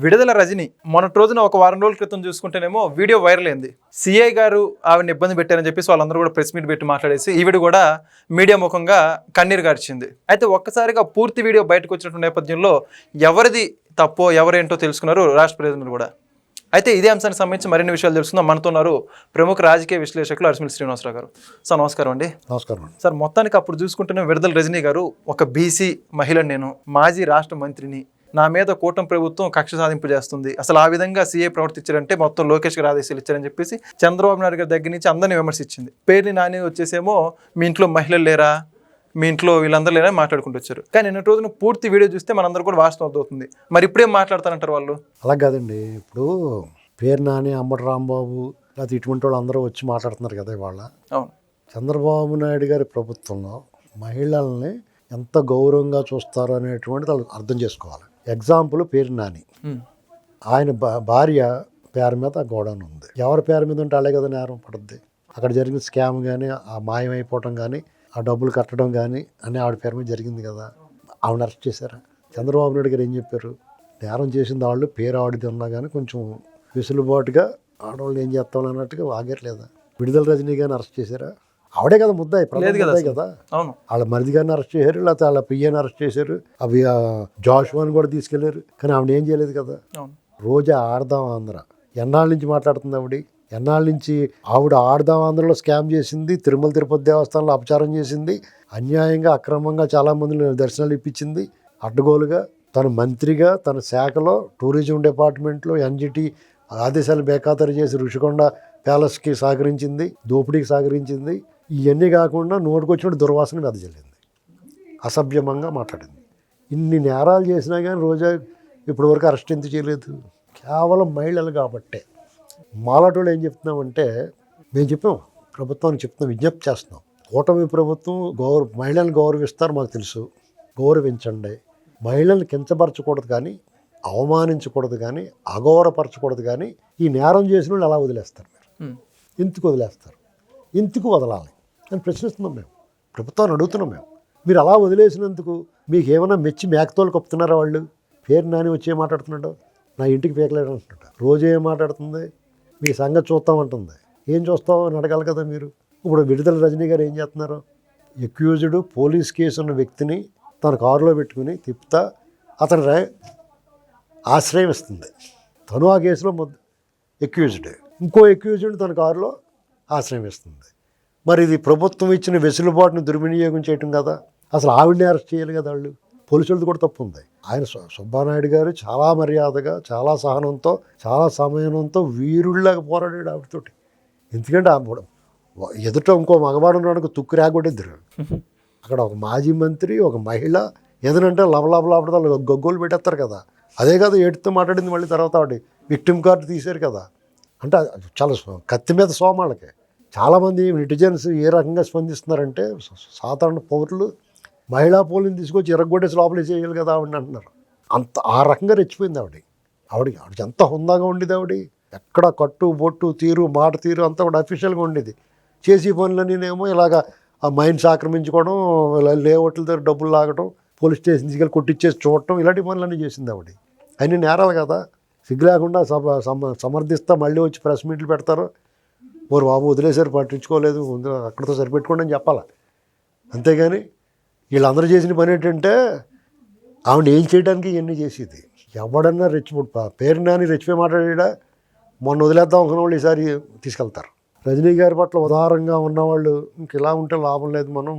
విడుదల రజని మొన్నటి రోజున ఒక వారం రోజుల క్రితం చూసుకుంటేనేమో వీడియో వైరల్ అయింది. సిఐ గారు ఆవిడని ఇబ్బంది పెట్టారని చెప్పేసి వాళ్ళందరూ కూడా ప్రెస్ మీట్ పెట్టి మాట్లాడేసి ఈవిడ కూడా మీడియా ముఖంగా కన్నీరు గార్చింది. అయితే ఒక్కసారిగా పూర్తి వీడియో బయటకు వచ్చినటువంటి నేపథ్యంలో ఎవరిది తప్పో ఎవరేంటో తెలుసుకున్నారు రాష్ట్ర ప్రజలు కూడా. అయితే ఇదే అంశానికి సంబంధించి మరిన్ని విషయాలు తెలుసుకుందాం. మనతో ఉన్నారు ప్రముఖ రాజకీయ విశ్లేషకులు అరిసిమిల్లి శ్రీనివాసరావు గారు. సార్ నమస్కారం అండి. నమస్కారం అండి. సార్ మొత్తానికి అప్పుడు చూసుకుంటేనే విడుదల రజనీ గారు ఒక బీసీ మహిళను, నేను మాజీ రాష్ట్ర మంత్రిని, నా మీద కూటమి ప్రభుత్వం కక్ష సాధింపు చేస్తుంది, అసలు ఆ విధంగా సీఏ ప్రవర్తించారంటే మొత్తం లోకేష్ గారు ఆదేశాలు ఇచ్చారని చెప్పేసి చంద్రబాబు నాయుడు గారి దగ్గర నుంచి అందరినీ విమర్శించింది. పేర్ని నాని వచ్చేసేమో మీ ఇంట్లో మహిళలు లేరా, మీ ఇంట్లో వీళ్ళందరూ లేరా మాట్లాడుకుంటూ వచ్చారు. కానీ నిన్నటి రోజున పూర్తి వీడియో చూస్తే మనందరూ కూడా వాస్తవం అవుతుంది. మరి ఇప్పుడేం మాట్లాడతారంటారు వాళ్ళు? అలా కాదండి, ఇప్పుడు పేరు నాని, అంబటి రాంబాబు లేకపోతే ఇటువంటి వాళ్ళు అందరూ వచ్చి మాట్లాడుతున్నారు కదా ఇవాళ. అవును, చంద్రబాబు నాయుడు గారి ప్రభుత్వంలో మహిళల్ని ఎంత గౌరవంగా చూస్తారు అనేటువంటిది వాళ్ళు అర్థం చేసుకోవాలి. ఎగ్జాంపుల్ పేరు నాని, ఆయన భార్య పేరు మీద గోడౌన్ ఉంది. ఎవరి పేరు మీద ఉంటే అలాగే కదా నేరం పడుద్ది. అక్కడ జరిగిన స్కామ్ కానీ, ఆ మాయమైపోవటం కానీ, ఆ డబ్బులు కట్టడం కానీ అని ఆవిడ పేరు మీద జరిగింది కదా. ఆవిడ అరెస్ట్ చేశారా? చంద్రబాబు నాయుడు గారు ఏం చెప్పారు? నేరం చేసిన వాళ్ళు పేరు ఆవిడది ఉన్నా కానీ కొంచెం వెసులుబాటుగా ఆడవాళ్ళు ఏం చేస్తాం అన్నట్టుగా ఆగట్లేదా? విడుదల రజనీ గారిని అరెస్ట్ చేశారా? ఆవిడే కదా ముద్దాయి కదా. వాళ్ళ మరిది గారిని అరెస్ట్ చేశారు, లేకపోతే వాళ్ళ పియ్యని అరెస్ట్ చేశారు, అవి జాషువాని కూడా తీసుకెళ్లారు. కానీ ఆవిడ ఏం చేయలేదు కదా. రోజా ఆడదాం ఆంధ్ర ఎన్నాళ్ళ నుంచి మాట్లాడుతుంది ఆవిడ. ఎన్నాళ్ళ నుంచి ఆవిడ ఆడదాం ఆంధ్రలో స్కామ్ చేసింది, తిరుమల తిరుపతి దేవస్థానంలో అపచారం చేసింది, అన్యాయంగా అక్రమంగా చాలా మందిని దర్శనాలు ఇప్పించింది, అడ్డగోలుగా తన మంత్రిగా తన శాఖలో టూరిజం డిపార్ట్మెంట్లో ఎన్జిటి ఆదేశాలు బేఖాతరు చేసి రుషికొండ ప్యాలెస్కి సహకరించింది, దోపిడీకి సహకరించింది. ఇవన్నీ కాకుండా నోటుకొచ్చినట్టు దుర్వాసన వెదజల్లింది, అసభ్యమంగా మాట్లాడింది. ఇన్ని నేరాలు చేసినా కానీ రోజా ఇప్పటి వరకు అరెస్ట్ ఎందుకు చేయలేదు? కేవలం మహిళలు కాబట్టే. మాలాటోళ్ళు ఏం చెప్తున్నామంటే, మేము చెప్పాం, ప్రభుత్వానికి చెప్తున్నాం, విజ్ఞప్తి చేస్తున్నాం. కూటమి ప్రభుత్వం మహిళలను గౌరవిస్తారు, మాకు తెలుసు, గౌరవించండి. మహిళల్ని కించపరచకూడదు కానీ, అవమానించకూడదు కానీ, అగౌరవపరచకూడదు కానీ. ఈ నేరం చేసిన వాళ్ళు ఎలా వదిలేస్తారు? మీరు ఎందుకు వదిలేస్తారు? ఎందుకు వదలాలి అని ప్రశ్నిస్తున్నాం మేము, ప్రభుత్వాన్ని అడుగుతున్నాం మేము. మీరు అలా వదిలేసినందుకు మీకు ఏమైనా మెచ్చి మేకతోలు కప్పుతున్నారా? వాళ్ళు పేరు నాని వచ్చి ఏం మాట్లాడుతున్నాడు? నా ఇంటికి పేకలేడు అంటున్నాడు. రోజు ఏం మాట్లాడుతుంది? మీ సంగతి చూస్తామంటుంది. ఏం చూస్తావు అని అడగాలి కదా మీరు. ఇప్పుడు విడుదల రజనీ గారు ఏం చేస్తున్నారు? ఎక్యూజ్డ్ పోలీస్ కేసు ఉన్న వ్యక్తిని తన కారులో పెట్టుకుని తిప్పుతా అతను ఆశ్రయం ఇస్తుంది. తను ఆ కేసులో ఎక్యూజ్డ్, ఇంకో ఎక్యూజ్డ్ తన కారులో ఆశ్రయం ఇస్తుంది. మరి ఇది ప్రభుత్వం ఇచ్చిన వెసులుబాటును దుర్వినియోగం చేయటం కదా. అసలు ఆవిడని అరెస్ట్ చేయాలి కదా వాళ్ళు. పోలీసులది కూడా తప్పు ఉంది. ఆయన సుబ్బానాయుడు గారు చాలా మర్యాదగా, చాలా సహనంతో, చాలా సమయంతో వీరుళ్ళగా పోరాడాడు ఆవిడతోటి. ఎందుకంటే ఎదుట ఇంకో మగవాడు ఉన్నాడు, తుక్కు రాగొట్టిద్దరు. అక్కడ ఒక మాజీ మంత్రి, ఒక మహిళ ఏదనంటే లవలాపలాపడతా గగ్గోలు పెట్టేస్తారు కదా. అదే కదా ఏడుతో మాట్లాడింది. మళ్ళీ తర్వాత ఆవిడ విక్టిమ్ కార్డు తీశారు కదా. అంటే చాలా కత్తి మీద సోమాళ్ళకి. చాలామంది నెటిజన్స్ ఏ రకంగా స్పందిస్తున్నారంటే, సాధారణ పౌరులు మహిళా పోలిని తీసుకొచ్చి ఎరగొట్టేసి లోపల చేయాలి కదా ఆవిడని అంటున్నారు. ఆ రకంగా రెచ్చిపోయింది ఆవిడకి ఎంత హుందాగా ఉండేది ఆవిడ. ఎక్కడ కట్టు బొట్టు తీరు మాట తీరు అంతా కూడా అఫీషియల్గా ఉండేది. చేసే పనులన్నీనేమో ఇలాగా ఆ మైన్స్ ఆక్రమించుకోవడం, లేఅవుట్ల దగ్గర డబ్బులు లాగడం, పోలీస్ స్టేషన్ తీసుకెళ్ళి కొట్టించేసి చూడటం, ఇలాంటి పనులన్నీ చేసింది ఆవిడ. అన్నీ నేరాలు కదా. సిగ్గు లేకుండా సమర్థిస్తా మళ్ళీ వచ్చి ప్రెస్ మీట్లు పెడతారు. మరి బాబు వదిలేసారు, పట్టించుకోలేదు, అక్కడితో సరిపెట్టుకోండి అని చెప్పాలి. అంతేగాని వీళ్ళందరూ చేసిన పని ఏంటంటే ఆవిడ ఏం చేయడానికి ఇవన్నీ చేసేది. ఎవడన్నా పేరు నాని రెచ్చిపోయి మాట్లాడా మొన్న వదిలేద్దాం అనుకున్న వాళ్ళు ఈసారి తీసుకెళ్తారు. రజనీ గారి పట్ల ఉదారంగా ఉన్నవాళ్ళు ఇంక ఇలా ఉంటే లాభం లేదు, మనం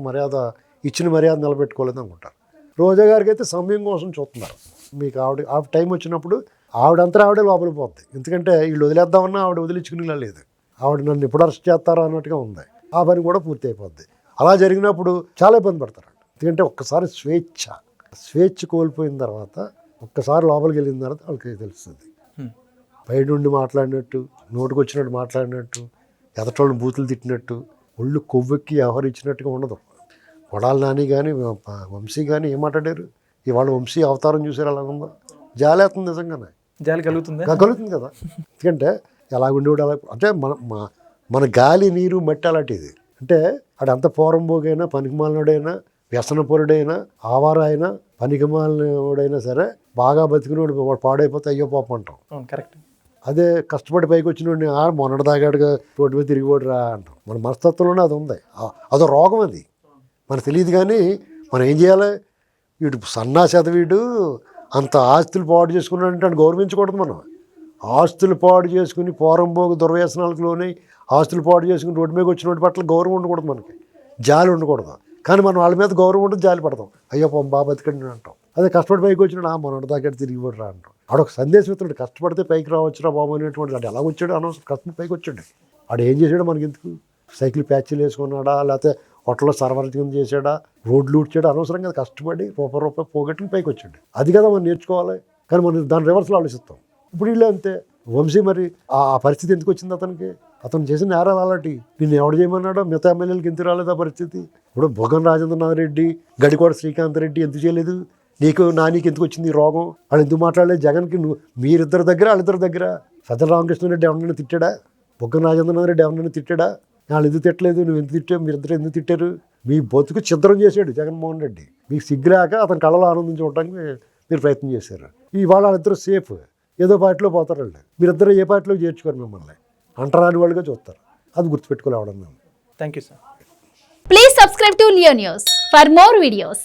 ఇచ్చిన మర్యాద నిలబెట్టుకోలేదు అనుకుంటారు. రోజా గారికి అయితే సమయం కోసం చూస్తున్నారు. మీకు ఆవిడ టైం వచ్చినప్పుడు ఆవిడే లోపలికి పోద్ది. ఎందుకంటే వీళ్ళు వదిలేద్దామన్నా ఆవిడ వదిలించుకునేలా లేదు. ఆవిడ నన్ను ఎప్పుడు అరెస్ట్ చేస్తారా అన్నట్టుగా ఉంది. ఆ పని కూడా పూర్తి అయిపోద్ది. అలా జరిగినప్పుడు చాలా ఇబ్బంది పడతారు. ఎందుకంటే ఒక్కసారి స్వేచ్ఛ కోల్పోయిన తర్వాత, ఒక్కసారి లోపలికి వెళ్ళిన తర్వాత వాళ్ళకి తెలుస్తుంది. బయట నుండి మాట్లాడినట్టు, నోటుకు వచ్చినట్టు మాట్లాడినట్టు, ఎదటోళ్ళని బూతులు తిట్టినట్టు, ఒళ్ళు కొవ్వెక్కి వ్యవహరించినట్టుగా ఉండదు. కొడాలి నాని కానీ వంశీ కానీ ఏం మాట్లాడారు? ఇవాళ వంశీ అవతారం చూసారు ఎలా ఉందో. జాలేస్తుంది, నిజంగానే జాలి కలుగుతుంది కదా. ఎందుకంటే ఎలాగుండేవాడు అలా, అంటే మన గాలి నీరు మట్టి అలాంటిది. అంటే అడంత పోరంబోగైనా పనికిమాలినోడైనా వ్యసనపరుడైనా ఆవార అయినా పనికిమాలినోడైనా సరే బాగా బతికినోడు వాడు పాడైపోతే అయ్యో పాపం అంటాం. కరెక్ట్. అదే కష్టపడి పైకి వచ్చినోడిని మొన్నటి దాగాడుగా రోడ్డు మీద తిరిగిపోడు రా అంటాం. మన మనస్తత్వంలోనే అది ఉంది. అదో రోగం అది మనకు తెలియదు. కానీ మనం ఏం చేయాలి? వీడు సన్నాసి వీడు అంత ఆస్తులు పాడు చేసుకున్నాడంటే అని గౌరవించకూడదు. మనం ఆస్తులు పాడు చేసుకుని పోరంబోగు దుర్వ్యసనాలకు లోని ఆస్తులు పాడు చేసుకుని రోడ్డు మీద వచ్చిన పట్ల గౌరవం ఉండకూడదు, మనకి జాలి ఉండకూడదు. కానీ మనం వాళ్ళ మీద గౌరవం ఉంటుంది, జాలి పడతాం. అయ్యో బాగా బతికండి అంటాం. అదే కష్టపడి పైకి వచ్చినాడు మొన్నటి దాకా తిరిగిపోడు రా అంటాం. ఆడొక సందేశం ఇస్తున్నాడు, కష్టపడితే పైకి రావచ్చురా బాబు అనేటువంటి. అంటే ఎలా వచ్చాడు? అనవసరం కష్టపడి పైకి వచ్చాడు. ఆడు ఏం చేశాడు మనకి ఎందుకు? సైకిల్ ప్యాచ్లు వేసుకున్నాడా, లేకపోతే హోటల్లో సర్వర్ కింద చేశాడా, రోడ్లు ఊడ్చాడు? అనవసరం కదా. కష్టపడి రూపాయి పోగొట్టుకుని పైకి వచ్చాడు. అది కదా మనం నేర్చుకోవాలి. కానీ మనం దాని రివర్స్లో ఆలోచిస్తాం. ఇప్పుడు వీళ్ళే అంతే. వంశీ మరి ఆ పరిస్థితి ఎందుకు వచ్చింది అతనికి? అతను చేసిన నేరాలు అలాంటి. నిన్ను ఎవడు చేయమన్నాడో? మిగతా ఎమ్మెల్యేలకు ఎందుకు రాలేదు ఆ పరిస్థితి? ఇప్పుడు బుగ్గన రాజేంద్రనాథ్ రెడ్డి, గడికోట శ్రీకాంత్ రెడ్డి ఎందుకు చేయలేదు? నీకు ఎందుకు వచ్చింది ఈ రోగం? వాళ్ళు ఎందుకు మాట్లాడలేదు? జగన్కి మీరిద్దరి దగ్గర వాళ్ళిద్దరి దగ్గర. సజ్జల రామకృష్ణారెడ్డి ఎవరినైనా తిట్టాడా? బుగ్గన రాజేంద్రనాథ్ రెడ్డి ఎవరినైనా తిట్టాడా? వాళ్ళు ఎందుకు తిట్టలేదు? నువ్వు ఎందుకు తిట్టావు? మీరిద్దరు ఎందుకు తిట్టారు? మీ బతుకు ఛిద్రం చేశాడు జగన్మోహన్ రెడ్డి. మీకు సిగ్గురాక అతని కళలో ఆనందం చూడటానికి మీరు ప్రయత్నం చేశారు. ఇవాళ వాళ్ళిద్దరూ సేఫ్, ఏదో పార్టీలో పోతారు వాళ్ళు. మీరిద్దరూ ఏ పార్టీలో చేర్చుకోరు, మిమ్మల్ని అంటరాని వాళ్ళుగా చూస్తారు. అది గుర్తుపెట్టుకోలేవడం మేము. Thank you sir. Please subscribe to Leo News for more videos.